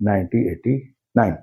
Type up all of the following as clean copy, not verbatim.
1989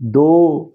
2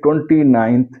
29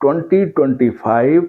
2025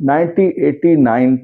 1989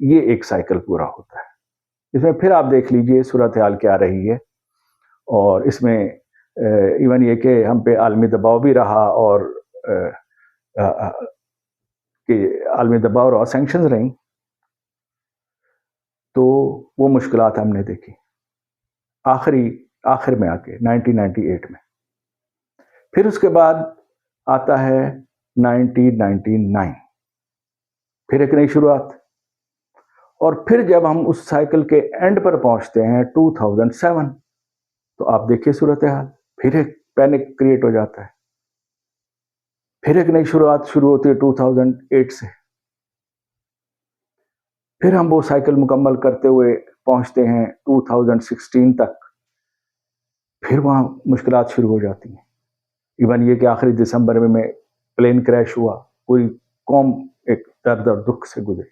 یہ ایک سائیکل پورا ہوتا ہے. اس میں پھر آپ دیکھ لیجئے صورتحال کیا رہی ہے، اور اس میں ایون یہ کہ ہم پہ عالمی دباؤ بھی رہا، اور کہ عالمی دباؤ اور سینکشنز رہیں، تو وہ مشکلات ہم نے دیکھی آخر میں آ کے 1998 میں. پھر اس کے بعد آتا ہے 1999، پھر ایک نئی شروعات. اور پھر جب ہم اس سائیکل کے اینڈ پر پہنچتے ہیں 2007، تو آپ دیکھیے صورتحال، پھر ایک پینک کریٹ ہو جاتا ہے، پھر ایک نئی شروعات شروع ہوتی ہے 2008 سے. پھر ہم وہ سائیکل مکمل کرتے ہوئے پہنچتے ہیں 2016 تک، پھر وہاں مشکلات شروع ہو جاتی ہیں. ایون یہ کہ آخری دسمبر میں پلین کریش ہوا، پوری قوم ایک درد اور دکھ سے گزری.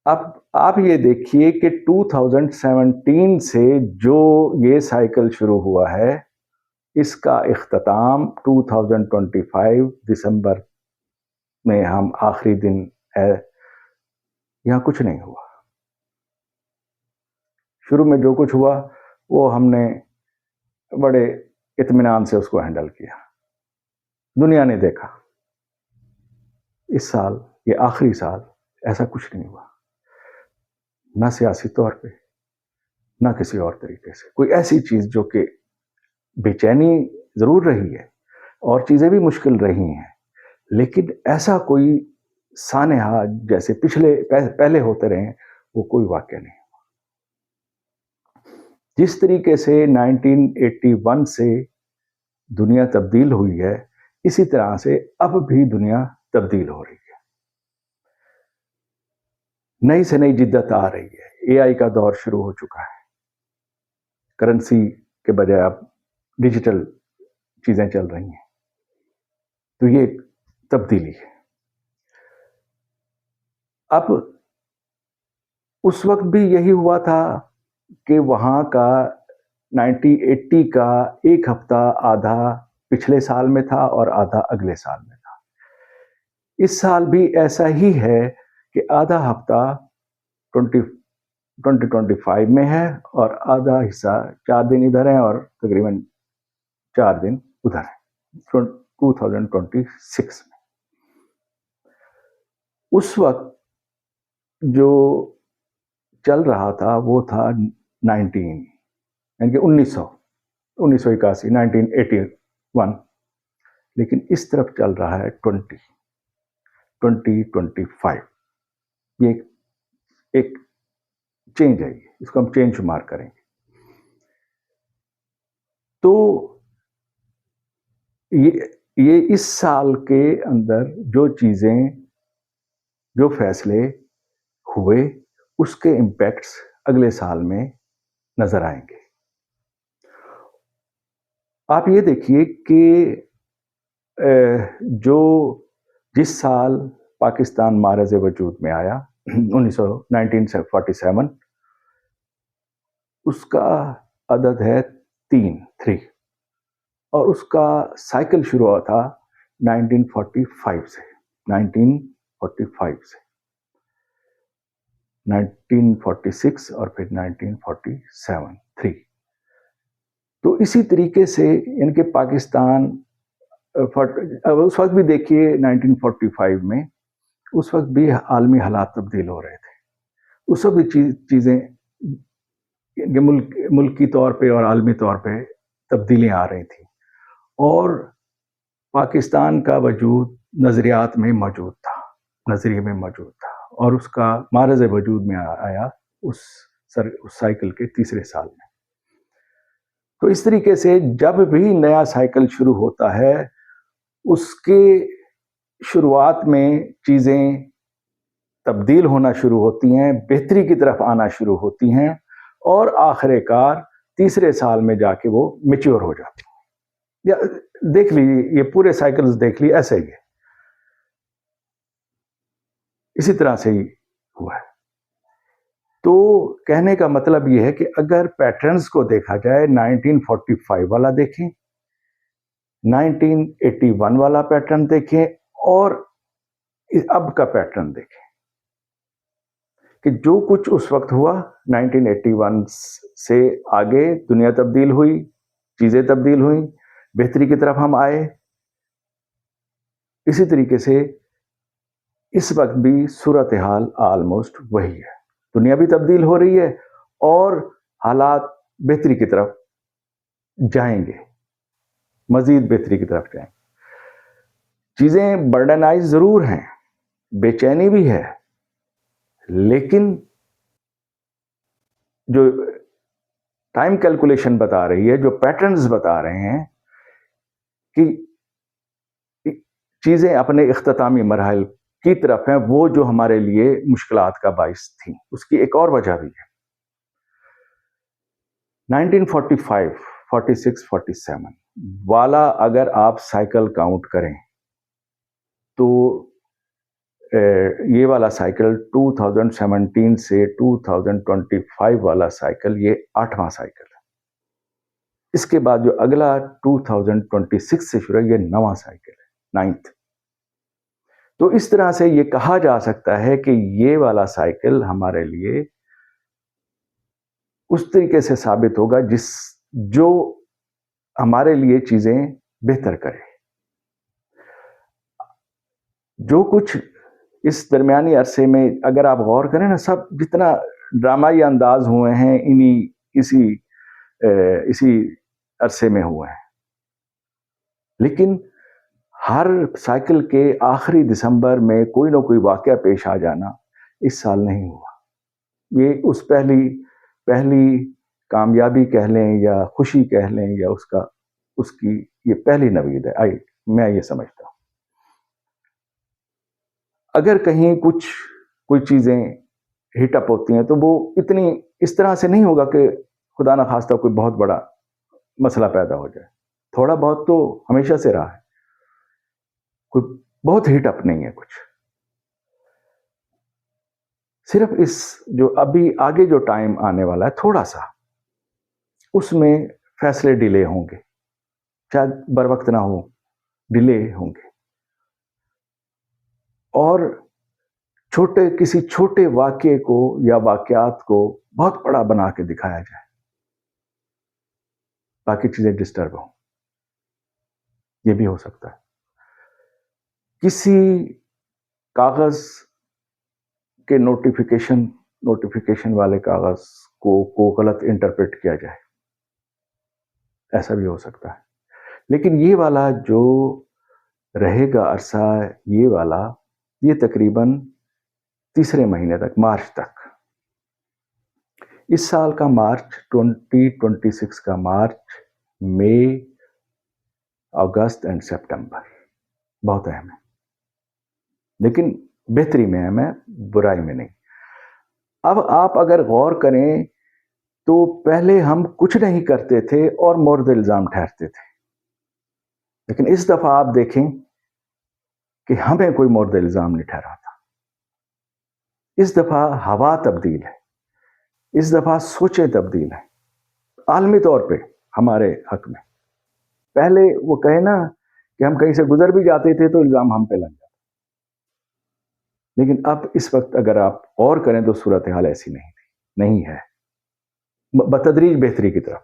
اب آپ یہ دیکھیے کہ 2017 سے جو یہ سائیکل شروع ہوا ہے، اس کا اختتام 2025 دسمبر میں ہم آخری دن ہے. یہاں کچھ نہیں ہوا. شروع میں جو کچھ ہوا وہ ہم نے بڑے اطمینان سے اس کو ہینڈل کیا. دنیا نے دیکھا اس سال، یہ آخری سال، ایسا کچھ نہیں ہوا، نہ سیاسی طور پہ نہ کسی اور طریقے سے. کوئی ایسی چیز جو کہ بے چینی ضرور رہی ہے اور چیزیں بھی مشکل رہی ہیں، لیکن ایسا کوئی سانحہ جیسے پہلے ہوتے رہے وہ کوئی واقعہ نہیں. جس طریقے سے 1981 سے دنیا تبدیل ہوئی ہے، اسی طرح سے اب بھی دنیا تبدیل ہو رہی ہے. نئی سے نئی جدت آ رہی ہے. اے آئی کا دور شروع ہو چکا ہے. کرنسی کے بجائے اب ڈیجیٹل چیزیں چل رہی ہیں. تو یہ ایک تبدیلی ہے. اب اس وقت بھی یہی ہوا تھا کہ وہاں کا 1980 کا ایک ہفتہ آدھا پچھلے سال میں تھا اور آدھا اگلے سال میں تھا. اس سال بھی ایسا ہی ہے کہ آدھا ہفتہ 2025 میں ہے اور آدھا حصہ 4 دن ادھر ہیں اور تقریباً 4 دن ادھر ہیں 2026 میں. اس وقت جو چل رہا تھا وہ تھا 1981، لیکن اس طرف چل رہا ہے 2025. یہ ایک چینج ہے، اس کو ہم چینج شمار کریں گے. تو یہ اس سال کے اندر جو چیزیں، جو فیصلے ہوئے، اس کے امپیکٹس اگلے سال میں نظر آئیں گے. آپ یہ دیکھیے کہ جس سال پاکستان معرض وجود میں آیا 1947، اس کا عدد ہے 3 اور اس کا سائیکل شروع ہوا تھا 1945 سے 1946 اور پھر 1947 3. تو اسی طریقے سے ان کے پاکستان اس وقت بھی دیکھیے 1945 میں اس وقت بھی عالمی حالات تبدیل ہو رہے تھے. اس وقت بھی چیزیں ملکی طور پہ اور عالمی طور پہ تبدیلیاں آ رہی تھیں، اور پاکستان کا وجود نظریات میں موجود تھا، نظریے میں موجود تھا، اور اس کا معرض وجود میں آیا اس سائیکل کے تیسرے سال میں. تو اس طریقے سے جب بھی نیا سائیکل شروع ہوتا ہے، اس کے شروعات میں چیزیں تبدیل ہونا شروع ہوتی ہیں، بہتری کی طرف آنا شروع ہوتی ہیں، اور آخر کار تیسرے سال میں جا کے وہ میچور ہو جاتی ہیں. یا دیکھ لیجیے، یہ پورے سائیکلز دیکھ لیے ایسے ہی ہے، اسی طرح سے ہی ہوا ہے. تو کہنے کا مطلب یہ ہے کہ اگر پیٹرنز کو دیکھا جائے، 1945 والا دیکھیں، 1981 والا پیٹرن دیکھیں، اور اب کا پیٹرن دیکھیں کہ جو کچھ اس وقت ہوا 1981 سے آگے دنیا تبدیل ہوئی، چیزیں تبدیل ہوئیں، بہتری کی طرف ہم آئے. اسی طریقے سے اس وقت بھی صورتحال آلموسٹ وہی ہے. دنیا بھی تبدیل ہو رہی ہے اور حالات بہتری کی طرف جائیں گے، مزید بہتری کی طرف جائیں گے. چیزیں برڈنائز ضرور ہیں، بے چینی بھی ہے، لیکن جو ٹائم کیلکولیشن بتا رہی ہے، جو پیٹرنز بتا رہے ہیں کہ چیزیں اپنے اختتامی مراحل کی طرف ہیں، وہ جو ہمارے لیے مشکلات کا باعث تھیں. اس کی ایک اور وجہ بھی ہے. 1945 46 47 والا اگر آپ سائیکل کاؤنٹ کریں تو یہ والا سائیکل 2017 سے 2025 والا سائیکل یہ 8واں سائیکل ہے. اس کے بعد جو اگلا 2026 سے شروع ہے یہ 9واں سائیکل ہے، 9th. تو اس طرح سے یہ کہا جا سکتا ہے کہ یہ والا سائیکل ہمارے لیے اس طریقے سے ثابت ہوگا جو ہمارے لیے چیزیں بہتر کرے. جو کچھ اس درمیانی عرصے میں اگر آپ غور کریں نا، سب جتنا ڈرامائی انداز ہوئے ہیں اسی عرصے میں ہوئے ہیں. لیکن ہر سائیکل کے آخری دسمبر میں کوئی نہ کوئی واقعہ پیش آ جانا اس سال نہیں ہوا. یہ اس پہلی کامیابی کہہ لیں یا خوشی کہہ لیں یا اس کی یہ پہلی نوید ہے، میں یہ سمجھتا ہوں. اگر کہیں کوئی چیزیں ہٹ اپ ہوتی ہیں تو وہ اتنی اس طرح سے نہیں ہوگا کہ خدا نہ خواستہ کوئی بہت بڑا مسئلہ پیدا ہو جائے. تھوڑا بہت تو ہمیشہ سے رہا ہے، کوئی بہت ہٹ اپ نہیں ہے. کچھ صرف اس جو ابھی آگے جو ٹائم آنے والا ہے تھوڑا سا، اس میں فیصلے ڈیلے ہوں گے، شاید بر وقت نہ ہو، ڈیلے ہوں گے. اور کسی چھوٹے واقعے کو یا واقعات کو بہت بڑا بنا کے دکھایا جائے، باقی چیزیں ڈسٹرب ہوں. یہ بھی ہو سکتا ہے. کسی کاغذ کے نوٹیفیکیشن والے کاغذ کو غلط انٹرپریٹ کیا جائے، ایسا بھی ہو سکتا ہے. لیکن یہ والا جو رہے گا عرصہ، یہ تقریباً تیسرے مہینے تک، مارچ تک. اس سال کا مارچ 2026 کا مارچ، مئی، اگست اینڈ سپٹمبر بہت اہم ہے. لیکن بہتری میں اہم ہے، برائی میں نہیں. اب آپ اگر غور کریں تو پہلے ہم کچھ نہیں کرتے تھے اور مورد الزام ٹھہرتے تھے. لیکن اس دفعہ آپ دیکھیں کہ ہمیں کوئی مورد الزام نہیں ٹھہرا تھا. اس دفعہ ہوا تبدیل ہے، اس دفعہ سوچیں تبدیل ہیں عالمی طور پہ ہمارے حق میں. پہلے وہ کہے نا کہ ہم کہیں سے گزر بھی جاتے تھے تو الزام ہم پہ لگ جاتا. لیکن اب اس وقت اگر آپ غور کریں تو صورتحال ایسی نہیں ہے، بتدریج بہتری کی طرف.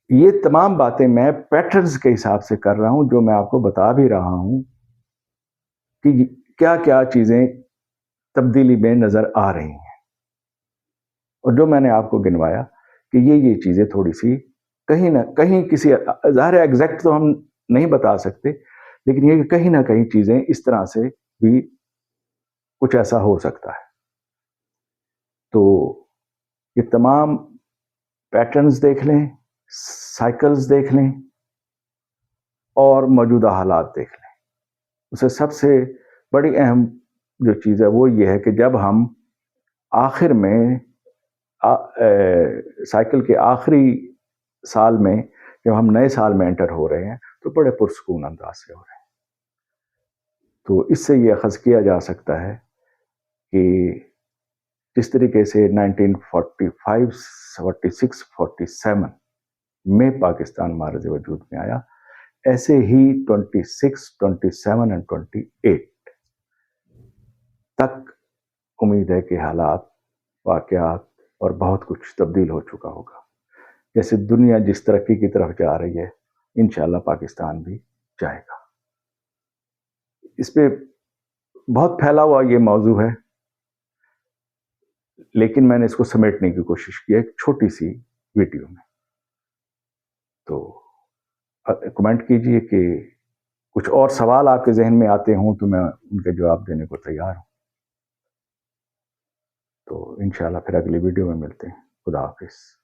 یہ تمام باتیں میں پیٹرنز کے حساب سے کر رہا ہوں، جو میں آپ کو بتا بھی رہا ہوں کہ کیا کیا چیزیں تبدیلی میں نظر آ رہی ہیں. اور جو میں نے آپ کو گنوایا کہ یہ چیزیں تھوڑی سی کہیں نہ کہیں کسی ظاہر ایگزیکٹ تو ہم نہیں بتا سکتے، لیکن یہ کہیں نہ کہیں چیزیں اس طرح سے بھی کچھ ایسا ہو سکتا ہے. تو یہ تمام پیٹرنز دیکھ لیں، سائیکلز دیکھ لیں اور موجودہ حالات دیکھ لیں. اسے سب سے بڑی اہم جو چیز ہے وہ یہ ہے کہ جب ہم آخر میں سائیکل کے آخری سال میں جب ہم نئے سال میں انٹر ہو رہے ہیں تو بڑے پرسکون انداز سے ہو رہے ہیں. تو اس سے یہ اخذ کیا جا سکتا ہے کہ جس طریقے سے 1945 46 47 میں پاکستان معرض وجود میں آیا، ایسے ہی 26, 27 اور 28 تک امید ہے کہ حالات، واقعات اور بہت کچھ تبدیل ہو چکا ہوگا. جیسے دنیا جس ترقی کی طرف جا رہی ہے انشاءاللہ پاکستان بھی جائے گا. اس پہ بہت پھیلا ہوا یہ موضوع ہے، لیکن میں نے اس کو سمیٹنے کی کوشش کی ایک چھوٹی سی ویڈیو میں. تو کمنٹ کیجئے کہ کچھ اور سوال آپ کے ذہن میں آتے ہوں تو میں ان کے جواب دینے کو تیار ہوں. تو انشاءاللہ پھر اگلی ویڈیو میں ملتے ہیں. خدا حافظ.